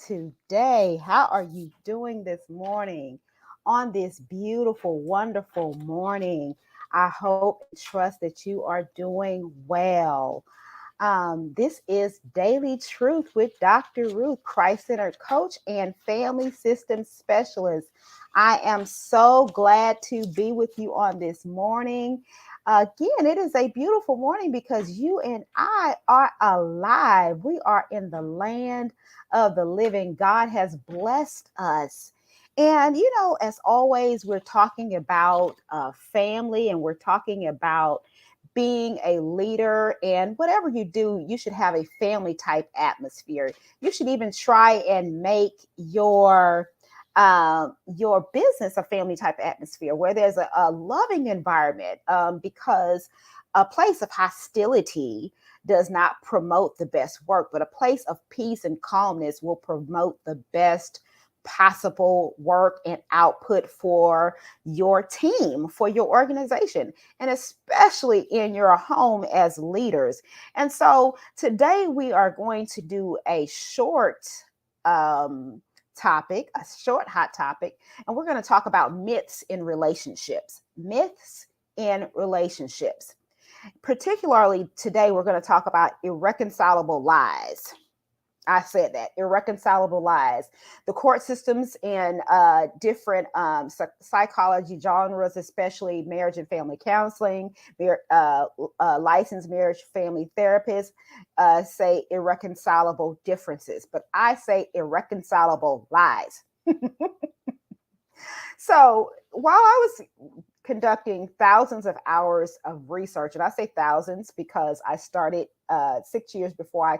today? How are you doing this morning on this beautiful, wonderful morning? I hope and trust that you are doing well. This is Daily Truth with Dr. Ruth, Christ Centered Coach and Family Systems Specialist. I am so glad to be with you on this morning. Again, it is a beautiful morning because you and I are alive. We are in the land of the living. God has blessed us. And, as always, we're talking about family and we're talking about being a leader, and whatever you do, you should have a family type atmosphere. You should even try and make your business a family type atmosphere where there's a loving environment, because a place of hostility does not promote the best work, but a place of peace and calmness will promote the best possible work and output for your team, for your organization, and especially in your home as leaders. And so today we are going to do a short topic, a short hot topic, and we're going to talk about myths in relationships. Myths in relationships. Particularly today, we're going to talk about irreconcilable lies. I said that, irreconcilable lies. The court systems and different psychology genres, especially marriage and family counseling, licensed marriage family therapists say irreconcilable differences, but I say irreconcilable lies. So while I was conducting thousands of hours of research, and I say thousands because I started 6 years before I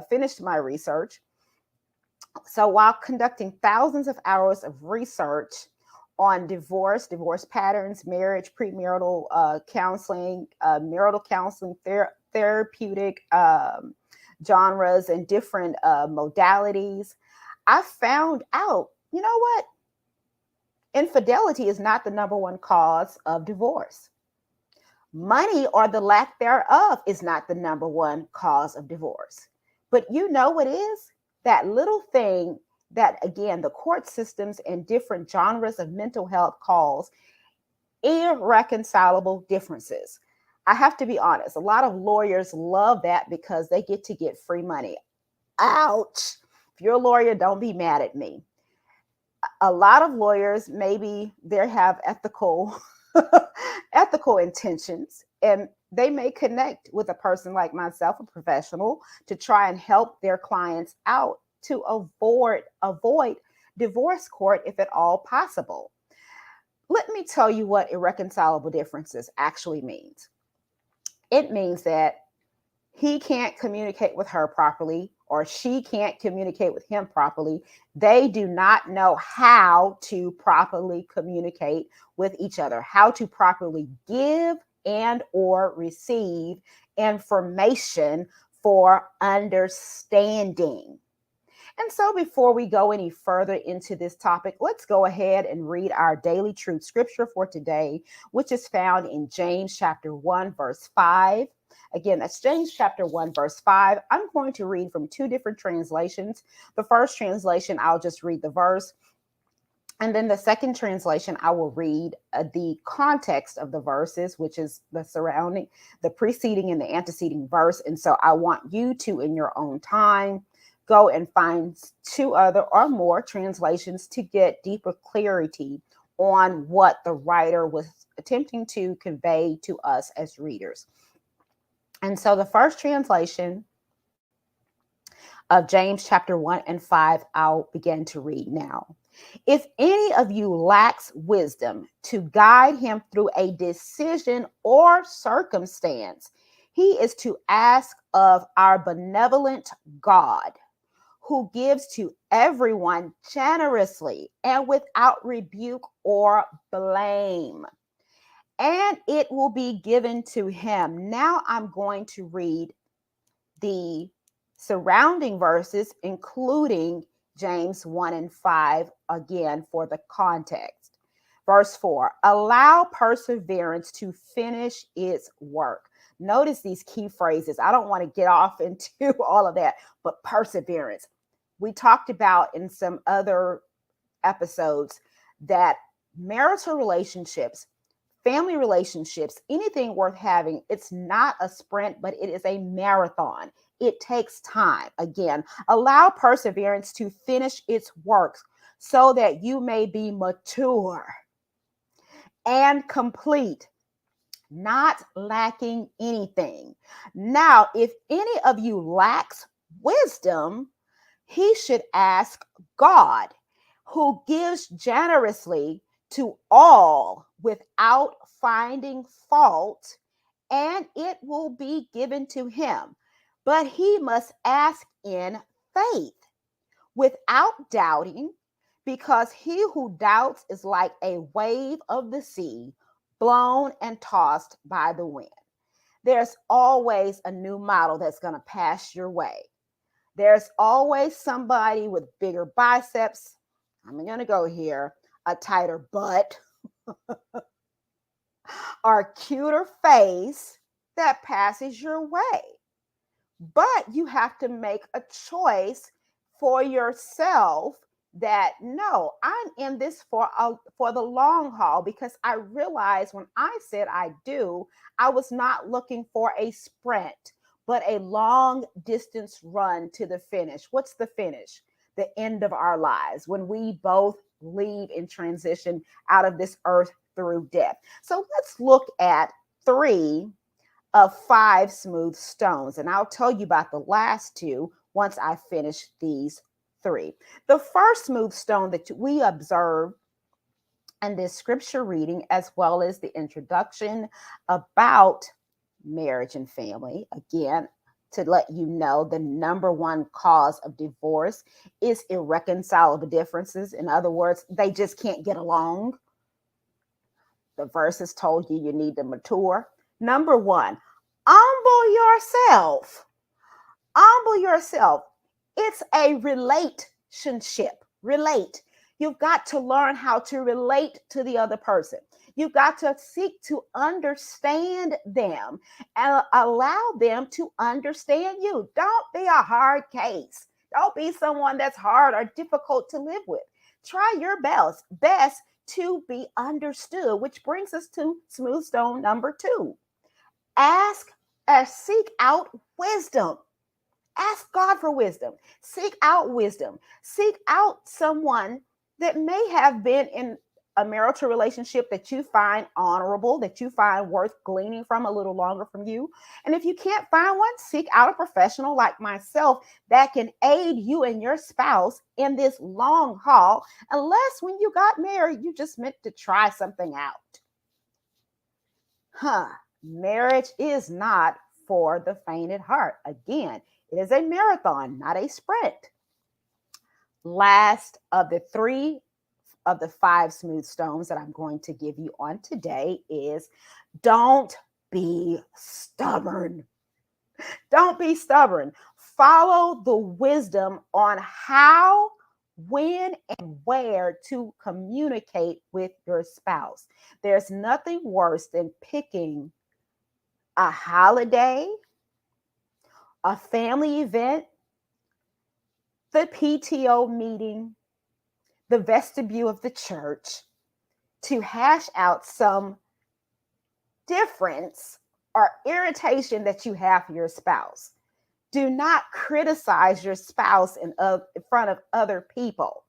finished my research. So while conducting thousands of hours of research on divorce patterns, marriage, premarital counseling, marital counseling, therapeutic genres, and different modalities, I found out, you know what? Infidelity is not the number one cause of divorce. Money or the lack thereof is not the number one cause of divorce. But you know what is? That little thing that, again, the court systems and different genres of mental health calls irreconcilable differences. I have to be honest, a lot of lawyers love that because they get free money. Ouch. If you're a lawyer, don't be mad at me. A lot of lawyers, maybe they have ethical intentions, and they may connect with a person like myself, a professional, to try and help their clients out to avoid divorce court if at all possible. Let me tell you what irreconcilable differences actually means. It means that he can't communicate with her properly, or she can't communicate with him properly. They do not know how to properly communicate with each other, how to properly give and or receive information for understanding. And so before we go any further into this topic, let's go ahead and read our daily truth scripture for today, which is found in James chapter 1, verse 5. Again, that's James chapter 1, verse 5. I'm going to read from two different translations. The first translation, I'll just read the verse. And then the second translation, I will read the context of the verses, which is the preceding and the anteceding verse. And so I want you to, in your own time, go and find two other or more translations to get deeper clarity on what the writer was attempting to convey to us as readers. And so the first translation of James chapter 1 and 5, I'll begin to read now. If any of you lacks wisdom to guide him through a decision or circumstance, he is to ask of our benevolent God, who gives to everyone generously and without rebuke or blame, and it will be given to him. Now I'm going to read the surrounding verses, including James 1 and 5, again for the context. Verse 4, allow perseverance to finish its work. Notice these key phrases. I don't want to get off into all of that, but perseverance. we talked about in some other episodes that marital relationships, family relationships, anything worth having, it's not a sprint, but it is a marathon. It takes time. Again, allow perseverance to finish its work so that you may be mature and complete, not lacking anything. Now, if any of you lacks wisdom, he should ask God, who gives generously to all without finding fault, and it will be given to him. But he must ask in faith, without doubting, because he who doubts is like a wave of the sea, blown and tossed by the wind. There's always a new model that's going to pass your way. There's always somebody with bigger biceps. I'm going to go here, a tighter butt, or cuter face that passes your way. But you have to make a choice for yourself that no, I'm in this for the long haul, because I realized when I said I do, I was not looking for a sprint, but a long distance run to the finish. What's the finish? The end of our lives, when we both leave and transition out of this earth through death. So let's look at 3 of 5 smooth stones, and I'll tell you about the last 2 once I finish these 3. The first smooth stone that we observe in this scripture reading, as well as the introduction about marriage and family, again, to let you know, the number 1 cause of divorce is irreconcilable differences. In other words, they just can't get along. The verses told you need to mature. Number 1, humble yourself. Humble yourself. It's a relationship. Relate. You've got to learn how to relate to the other person. You've got to seek to understand them and allow them to understand you. Don't be a hard case. Don't be someone that's hard or difficult to live with. Try your best to be understood, which brings us to smooth stone number 2. Ask or seek out wisdom. Ask God for wisdom. Seek out wisdom. Seek out someone that may have been in a marital relationship that you find honorable, that you find worth gleaning from a little longer from you. And if you can't find one, seek out a professional like myself that can aid you and your spouse in this long haul, unless when you got married, you just meant to try something out. Marriage is not for the faint at heart. Again, it is a marathon, not a sprint. Last of the 3 of the 5 smooth stones that I'm going to give you on today is don't be stubborn. Don't be stubborn. Follow the wisdom on how, when, and where to communicate with your spouse. There's nothing worse than picking a holiday, a family event, the PTO meeting, the vestibule of the church, to hash out some difference or irritation that you have for your spouse. Do not criticize your spouse in front of other people.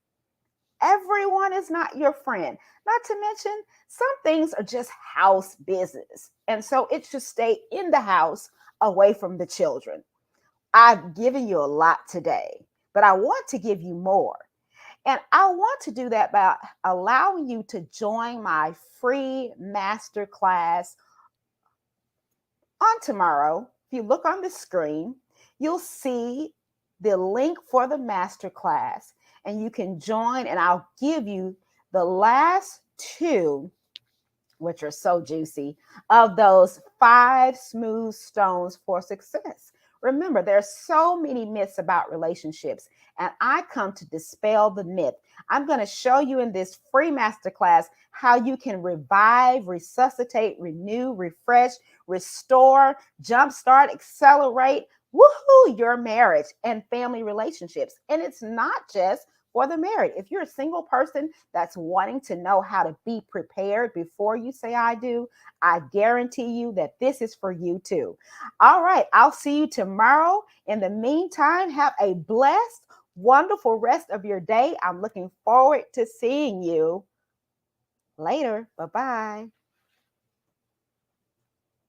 Everyone is not your friend. Not to mention, some things are just house business. And so it should stay in the house, away from the children. I've given you a lot today, but I want to give you more. And I want to do that by allowing you to join my free masterclass on tomorrow. If you look on the screen, you'll see the link for the masterclass, and you can join, and I'll give you the last 2, which are so juicy, of those 5 smooth stones for success. Remember, there's so many myths about relationships, and I come to dispel the myth. I'm going to show you in this free masterclass how you can revive, resuscitate, renew, refresh, restore, jumpstart, accelerate, woohoo, your marriage and family relationships. And it's not just for the married. If you're a single person that's wanting to know how to be prepared before you say I do, I guarantee you that this is for you too. All right, I'll see you tomorrow. In the meantime, have a blessed, wonderful rest of your day. I'm looking forward to seeing you later. Bye bye.